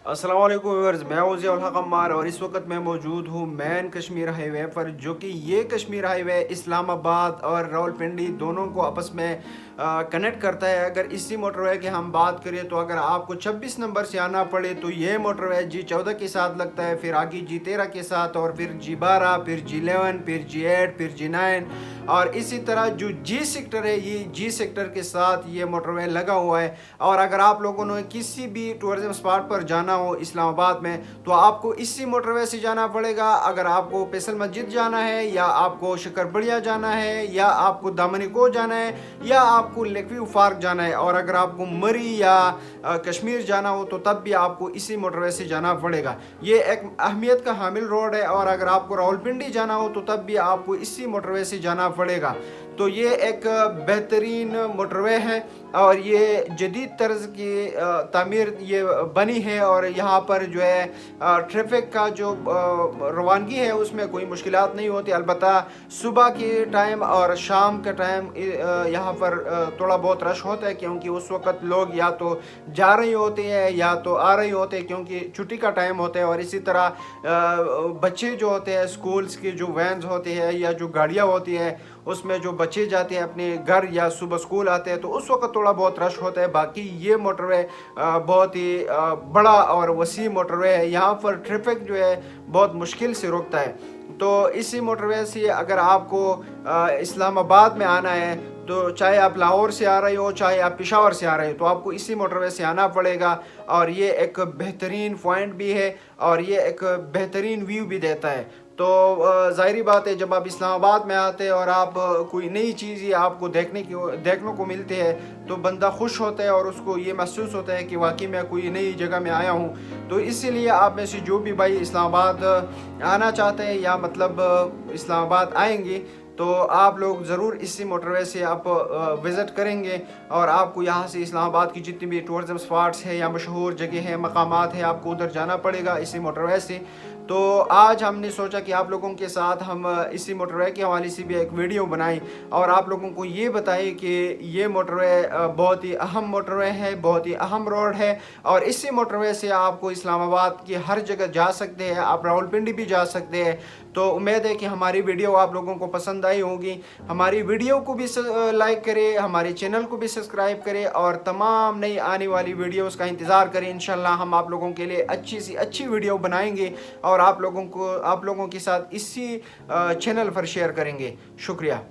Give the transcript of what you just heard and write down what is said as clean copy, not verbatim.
अस्सलाम वालेकुम व्यूअर्स, मैं हूं ज़ियाउल हक अम्मार और इस वक्त मैं मौजूद हूं मैन कश्मीर हाईवे पर, जो कि ये कश्मीर हाईवे इस्लामाबाद और रावलपिंडी दोनों को आपस में कनेक्ट करता है। अगर इसी मोटरवे की हम बात करें तो अगर आपको 26 नंबर से आना पड़े तो ये मोटरवे G14 के साथ लगता है, फिर आगे G13 के साथ, और फिर G12, फिर G11, फिर G8, फिर G9, और इसी तरह जो G सेक्टर है ये G सेक्टर के साथ ये मोटरवे लगा हुआ है। और अगर आप लोगों ने किसी भी टूरिज्म स्पॉट पर जाना हो इस्लामाबाद में तो आपको इसी मोटरवे से जाना पड़ेगा। अगर आपको फैसल मस्जिद जाना है, या आपको शकरबड़िया जाना है, या आपको दामनी को जाना है, या आपको लेक व्यू पार्क जाना है, और अगर आपको मरी या कश्मीर जाना हो तो तब भी आपको इसी मोटरवे से जाना पड़ेगा। ये एक अहमियत का हामिल रोड है, और अगर आपको रावलपिंडी जाना हो तो तब भी आपको इसी मोटरवे से जाना पड़ेगा। तो ये एक बेहतरीन मोटरवे है और ये जदीद तर्ज की तामीर ये बनी है, और यहाँ पर जो है ट्रैफिक का जो रवानगी है उसमें कोई मुश्किलात नहीं होती। अलबत्ता सुबह के टाइम और शाम के टाइम यहाँ पर थोड़ा बहुत रश होता है, क्योंकि उस वक्त लोग या तो जा रहे होते हैं या तो आ रहे होते हैं, क्योंकि छुट्टी का टाइम होता है। और इसी तरह बच्चे जो होते हैं, स्कूल्स की जो वैन्स होती है या जो गाड़ियाँ होती है उसमें जो बच्चे जाते हैं अपने घर या सुबह स्कूल आते हैं, तो उस वक्त थोड़ा बहुत रश होता है। बाकी ये मोटरवे बहुत ही बड़ा और वसी मोटरवे है, यहाँ पर ट्रैफिक जो है बहुत मुश्किल से रुकता है। तो इसी मोटरवे से अगर आपको इस्लामाबाद में आना है, तो चाहे आप लाहौर से आ रहे हो चाहे आप पेशावर से आ रहे हो, तो आपको इसी मोटरवे से आना पड़ेगा। और ये एक बेहतरीन पॉइंट भी है और ये एक बेहतरीन व्यू भी देता है। तो ज़ाहिरी बात है, जब आप इस्लामाबाद में आते हैं और आप कोई नई चीज़ ही आपको देखने को मिलती है तो बंदा खुश होता है और उसको ये महसूस होता है कि वाकई मैं कोई नई जगह में आया हूँ। तो इसीलिए आप में से जो भी भाई इस्लामाबाद आना चाहते हैं या मतलब इस्लामाबाद आएंगे, तो आप लोग ज़रूर इसी मोटरवे से आप विज़िट करेंगे, और आपको यहाँ से इस्लामाबाद की जितनी भी टूरिज़म स्पॉट्स है या मशहूर जगह है, मकामात है, आपको उधर जाना पड़ेगा इसी मोटरवे से। तो आज हमने सोचा कि आप लोगों के साथ हम इसी मोटरवे के हवाले से भी एक वीडियो बनाएं और आप लोगों को ये बताएं कि ये मोटरवे बहुत ही अहम मोटरवे है, बहुत ही अहम रोड है, और इसी मोटरवे से आपको इस्लामाबाद की हर जगह जा सकते हैं, आप रावलपिंडी भी जा सकते हैं। तो उम्मीद है कि हमारी वीडियो आप लोगों को पसंद आई होगी। हमारी वीडियो को भी लाइक करें, हमारे चैनल को भी सब्सक्राइब करें, और तमाम नई आने वाली वीडियोस का इंतज़ार करें। इंशाल्लाह हम आप लोगों के लिए अच्छी सी अच्छी वीडियो बनाएंगे और आप लोगों के साथ इसी चैनल पर शेयर करेंगे। शुक्रिया।